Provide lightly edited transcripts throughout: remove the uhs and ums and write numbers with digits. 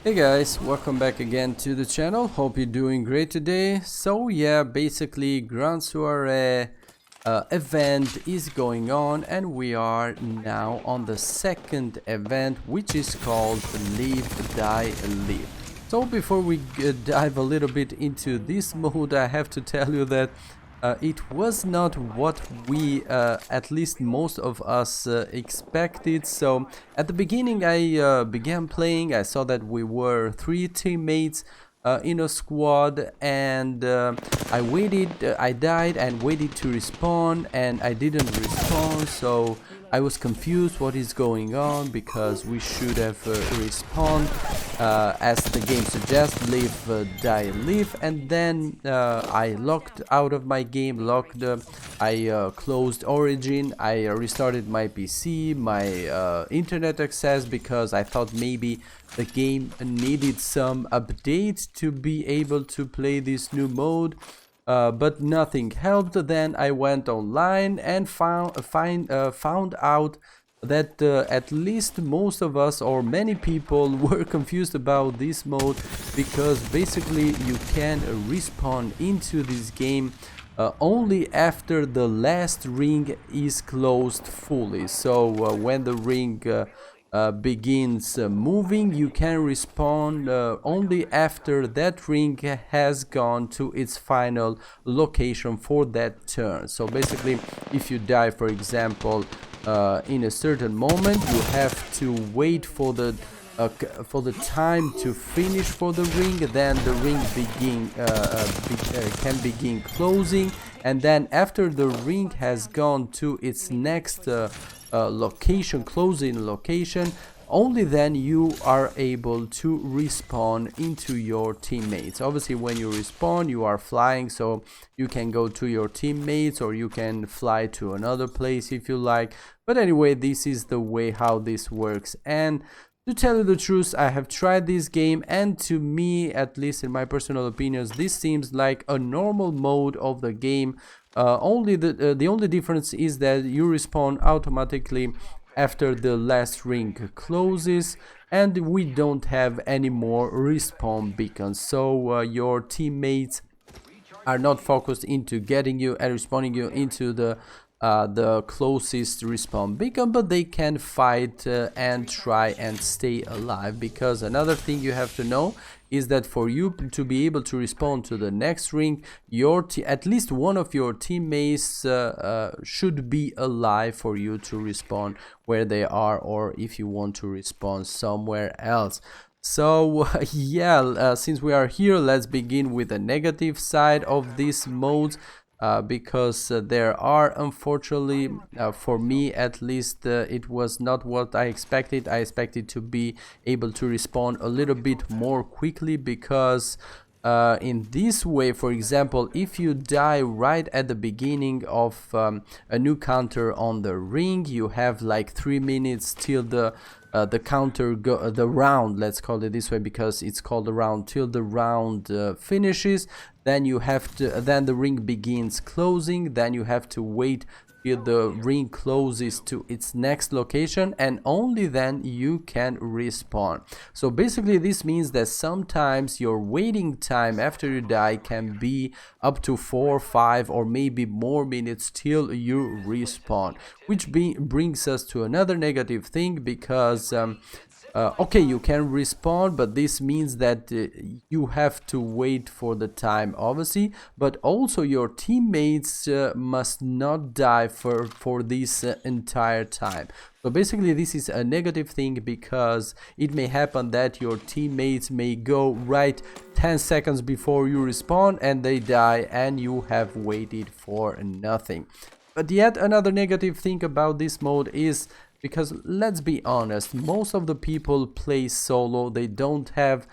Hey guys, welcome back again to the channel. Hope you're doing great today. So yeah, basically Grand Soiree event is going on and we are now on the second event, which is called Live, Die, Live. So before we dive a little bit into this mode, I have to tell you that it was not what we, at least most of us, expected. So at the beginning I began playing, I saw that we were 3 teammates in a squad, and I waited, I died and waited to respawn, and I didn't respawn, so I was confused what is going on, because we should have respawned as the game suggests, live, die, live. And then I logged out of my game, I closed Origin, I restarted my PC, my internet access, because I thought maybe the game needed some updates to be able to play this new mode. But nothing helped. Then I went online and found out that at least most of us, or many people, were confused about this mode, because basically you can respawn into this game only after the last ring is closed fully. So when the ring begins moving, you can respawn only after that ring has gone to its final location for that turn. So basically, if you die, for example, in a certain moment, you have to wait for the time to finish for the ring. Then the ring can begin closing, and then after the ring has gone to its next location, closing location, only then you are able to respawn into your teammates. Obviously when you respawn, you are flying, so you can go to your teammates, or you can fly to another place if you like. But anyway, this is the way how this works. And to tell you the truth, I have tried this game, and to me, at least in my personal opinions, this seems like a normal mode of the game. Only the only difference is that you respawn automatically after the last ring closes, and we don't have any more respawn beacons. So your teammates are not focused into getting you and respawning you into the closest respawn beacon, but they can fight and try and stay alive. Because another thing you have to know is that for you to be able to respawn to the next ring, at least one of your teammates should be alive for you to respawn where they are, or if you want to respawn somewhere else. So yeah, since we are here, let's begin with the negative side of this mode. Because there are, unfortunately, for me at least, it was not what I expected. I expected to be able to respawn a little bit more quickly, because in this way, for example, if you die right at the beginning of a new counter on the ring, you have like 3 minutes till the counter the round, let's call it this way because it's called a round, till the round finishes. Then you have to, then the ring begins closing, then you have to wait till the ring closes to its next location, and only then you can respawn. So basically this means that sometimes your waiting time after you die can be up to 4, 5, or maybe more minutes till you respawn, which brings us to another negative thing, because okay, you can respawn, but this means that you have to wait for the time, obviously, but also your teammates must not die for this entire time. So basically this is a negative thing, because it may happen that your teammates may go right 10 seconds before you respawn and they die, and you have waited for nothing. But yet another negative thing about this mode is, because let's be honest, most of the people play solo. They don't have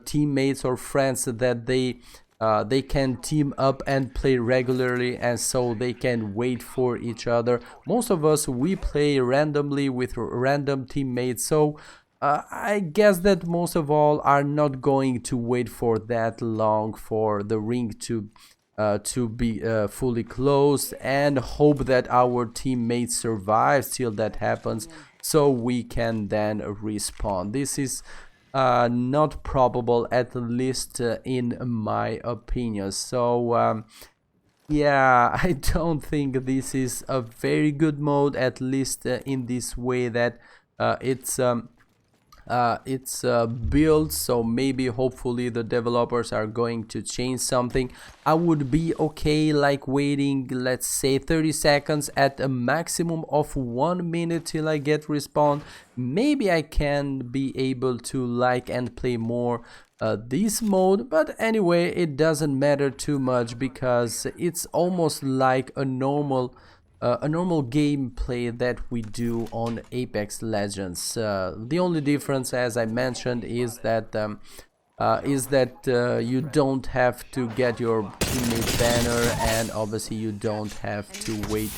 teammates or friends that they can team up and play regularly, and so they can wait for each other. Most of us, we play randomly with random teammates, so I guess that most of all are not going to wait for that long for the ring to be fully closed, and hope that our teammates survive till that happens, so we can then respawn. This is not probable, at least in my opinion. So yeah, I don't think this is a very good mode, at least in this way that it's built. So maybe hopefully the developers are going to change something. I would be okay like waiting, let's say 30 seconds at a maximum of 1 minute till I get respawn. Maybe I can be able to like and play more this mode, but anyway, it doesn't matter too much because it's almost like a normal gameplay that we do on Apex Legends. The only difference, as I mentioned, is that you don't have to get your teammate banner, and obviously you don't have to wait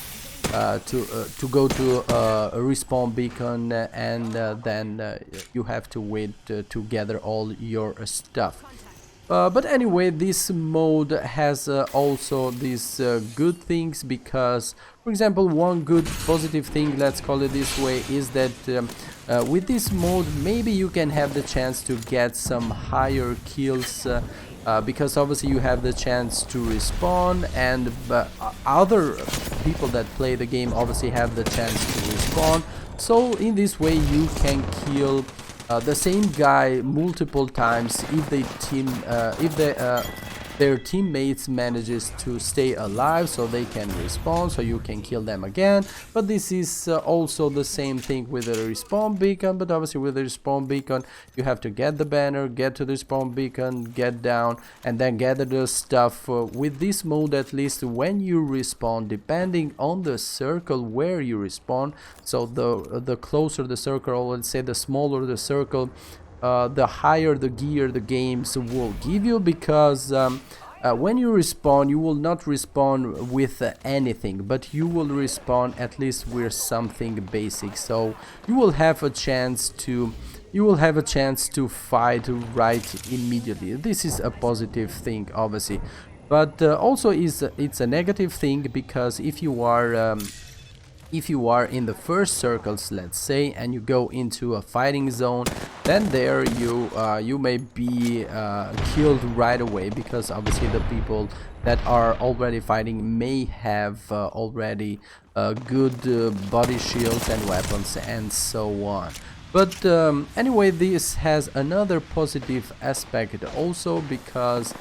to go to a respawn beacon, and then you have to wait to gather all your stuff. But anyway, this mode has also these good things because, for example, one good positive thing, let's call it this way, is that with this mode maybe you can have the chance to get some higher kills because obviously you have the chance to respawn, and other people that play the game obviously have the chance to respawn. So in this way you can kill the same guy multiple times if their teammates manages to stay alive, so they can respawn, so you can kill them again. But this is also the same thing with the respawn beacon, but obviously with the respawn beacon you have to get the banner, get to the respawn beacon, get down, and then gather the stuff. With this mode, at least when you respawn, depending on the circle where you respawn, so the closer the circle, or let's say the smaller the circle, the higher the gear the games will give you, because when you respawn, you will not respawn with anything, but you will respawn at least with something basic. So you will have a chance to fight right immediately. This is a positive thing, obviously, but also it's a negative thing, because if you are in the first circles, let's say, and you go into a fighting zone, then there you may be killed right away, because obviously the people that are already fighting may have already good body shields and weapons and so on. But anyway, this has another positive aspect also, because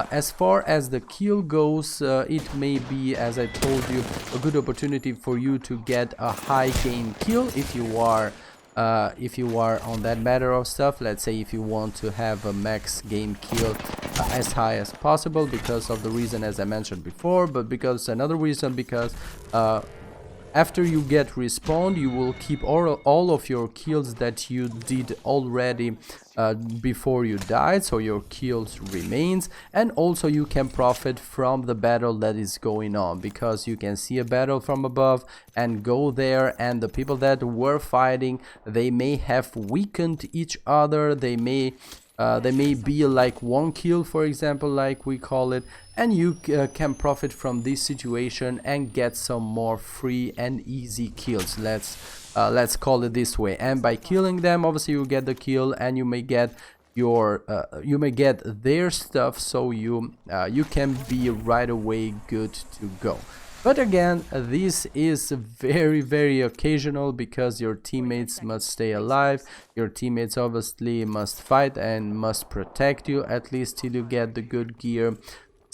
as far as the kill goes, it may be, as I told you, a good opportunity for you to get a high game kill if you are on that matter of stuff. Let's say if you want to have a max game kill as high as possible, because of the reason as I mentioned before, but because another reason, because after you get respawned, you will keep all of your kills that you did already before you died, so your kills remains, and also you can profit from the battle that is going on, because you can see a battle from above and go there, and the people that were fighting, they may have weakened each other, they may be like one kill, for example, like we call it, and you can profit from this situation and get some more free and easy kills. Let's call it this way. And by killing them, obviously you get the kill, and you may get their stuff, so you can be right away good to go. But again, this is very, very occasional, because your teammates must stay alive, your teammates obviously must fight and must protect you, at least till you get the good gear.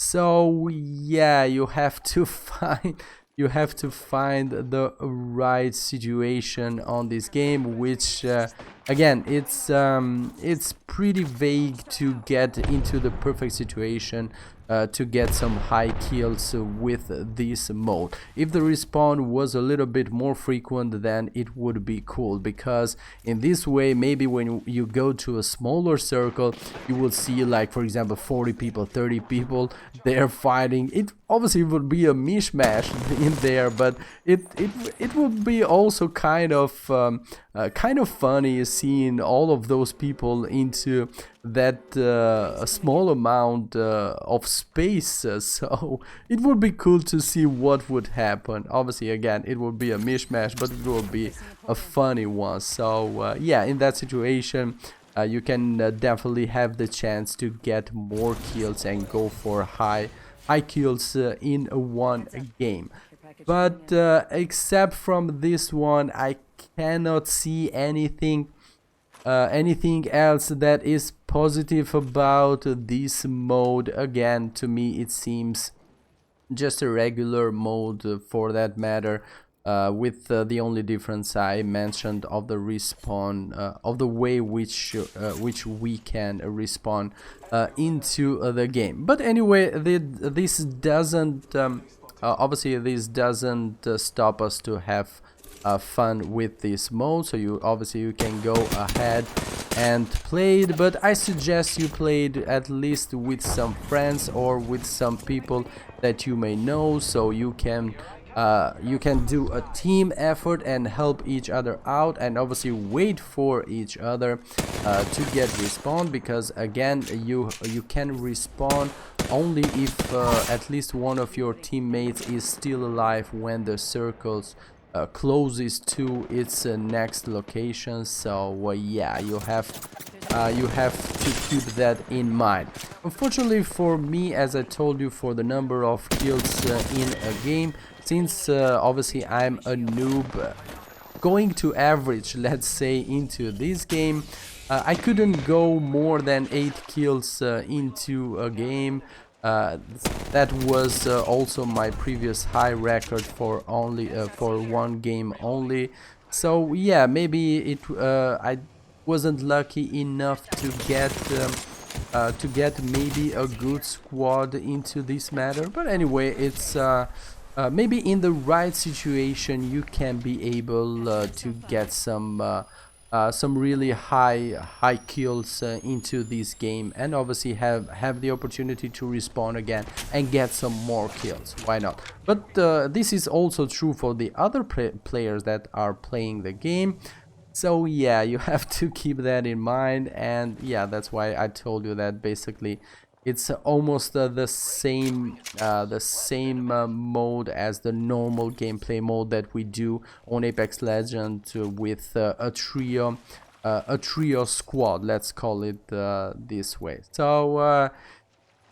So yeah, you have to find the right situation on this game, which again, it's pretty vague to get into the perfect situation to get some high kills with this mode. If the respawn was a little bit more frequent, then it would be cool, because in this way, maybe when you go to a smaller circle, you will see, like, for example, 40 people, 30 people, they're fighting. It obviously would be a mishmash in there, but it would be also kind of funny seeing all of those people into that a small amount of space, so it would be cool to see what would happen. Obviously, again, it would be a mishmash, but it would be a funny one. So yeah, in that situation, you can definitely have the chance to get more kills and go for high kills in one game. But except from this one, I cannot see anything else that is positive about this mode. Again, to me it seems just a regular mode for that matter, with the only difference I mentioned of the respawn, of the way which we can respawn into the game. But anyway, this doesn't obviously this doesn't stop us to have fun with this mode. So you can go ahead and play it, but I suggest you play it at least with some friends or with some people that you may know, so you can do a team effort and help each other out, and obviously wait for each other to get respawn, because again you can respawn only if at least one of your teammates is still alive when the circles closes to its next location. So yeah, you have to keep that in mind. Unfortunately for me, as I told you, for the number of kills in a game, since obviously I'm a noob going to average, let's say, into this game, I couldn't go more than 8 kills into a game. That was also my previous high record for only for one game only. So yeah, maybe I wasn't lucky enough to get maybe a good squad into this matter. But anyway, it's maybe in the right situation you can be able to get some really high kills into this game, and obviously have the opportunity to respawn again and get some more kills. Why not? But this is also true for the other players that are playing the game. So yeah, you have to keep that in mind, and yeah, that's why I told you that basically it's almost the same mode as the normal gameplay mode that we do on Apex Legends with a trio squad, let's call it this way. So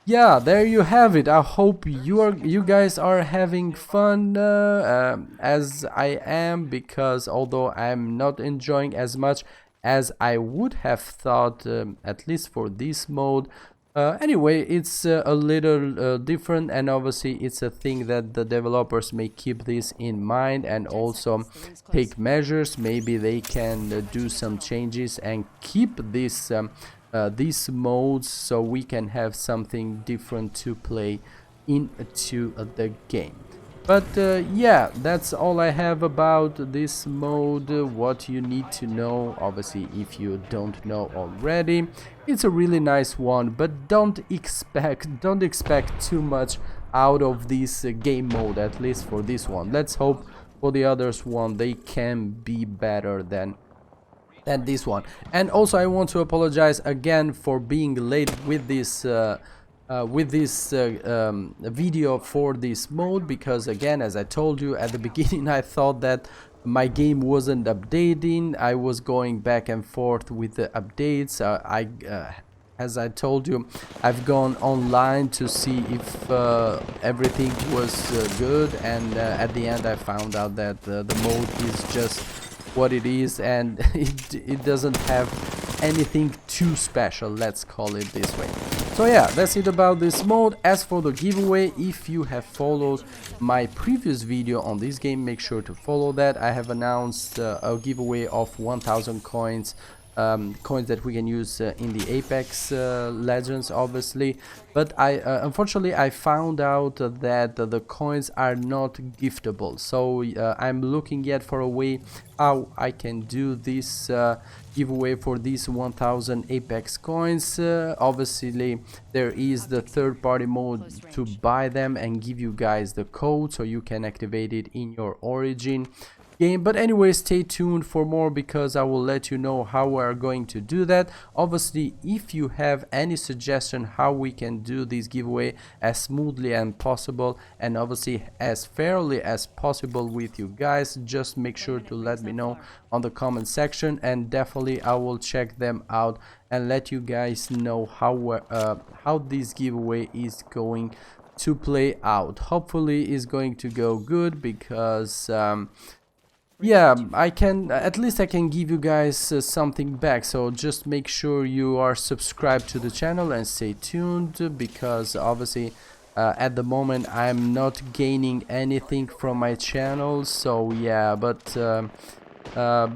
yeah, there you have it. I hope you guys are having fun as I am, because although I'm not enjoying as much as I would have thought, at least for this mode. Anyway, it's a little different, and obviously it's a thing that the developers may keep this in mind and also take measures. Maybe they can do some changes and keep this these modes, so we can have something different to play into the game. But yeah, that's all I have about this mode. What you need to know, obviously, if you don't know already, it's a really nice one, but don't expect too much out of this game mode, at least for this one. Let's hope for the others one they can be better than this one. And also I want to apologize again for being late with this video for this mode, because again, as I told you at the beginning, I thought that my game wasn't updating. I was going back and forth with the updates. As I told you, I've gone online to see if everything was good, and at the end I found out that the mode is just what it is, and it doesn't have anything too special, let's call it this way. So yeah, that's it about this mode. As for the giveaway, if you have followed my previous video on this game, make sure to follow that. I have announced a giveaway of 1000 coins, coins that we can use in the Apex Legends, obviously. But unfortunately I found out that the coins are not giftable, so I'm looking yet for a way how I can do this giveaway for these 1000 Apex coins. Obviously there is the third-party mode to buy them and give you guys the code, so you can activate it in your origin. game. But anyway, stay tuned for more, because I will let you know how we are going to do that. Obviously, if you have any suggestion how we can do this giveaway as smoothly as possible, and obviously as fairly as possible with you guys, just make sure to let me know on the comment section, and definitely I will check them out and let you guys know how this giveaway is going to play out. Hopefully it's going to go good, because yeah, I can, at least I can give you guys something back. So just make sure you are subscribed to the channel and stay tuned, because obviously at the moment I'm not gaining anything from my channel. So yeah, but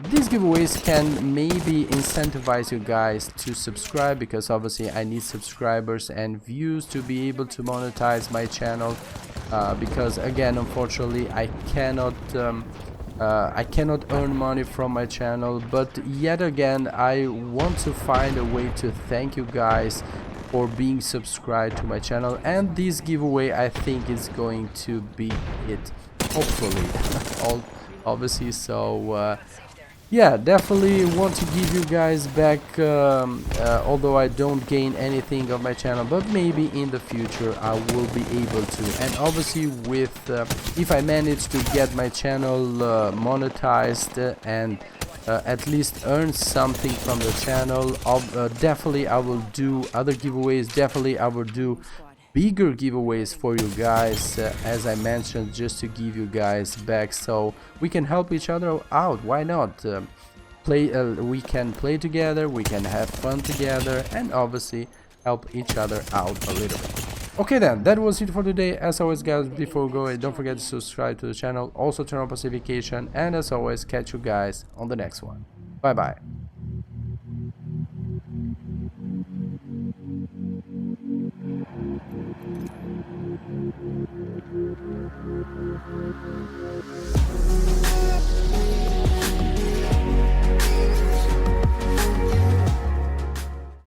these giveaways can maybe incentivize you guys to subscribe, because obviously I need subscribers and views to be able to monetize my channel, because again, unfortunately, I cannot earn money from my channel. But yet again, I want to find a way to thank you guys for being subscribed to my channel, and this giveaway I think is going to be it, hopefully. Obviously, so yeah, definitely want to give you guys back, although I don't gain anything of my channel, but maybe in the future I will be able to. And obviously, with if I manage to get my channel monetized and at least earn something from the channel, definitely I will do other giveaways. Definitely I will do bigger giveaways for you guys, as I mentioned, just to give you guys back, so we can help each other out. Why not? We can play together, we can have fun together, and obviously help each other out a little bit. Okay then, that was it for today. As always guys, before going, don't forget to subscribe to the channel, also turn on post notification, and as always, catch you guys on the next one. Bye bye.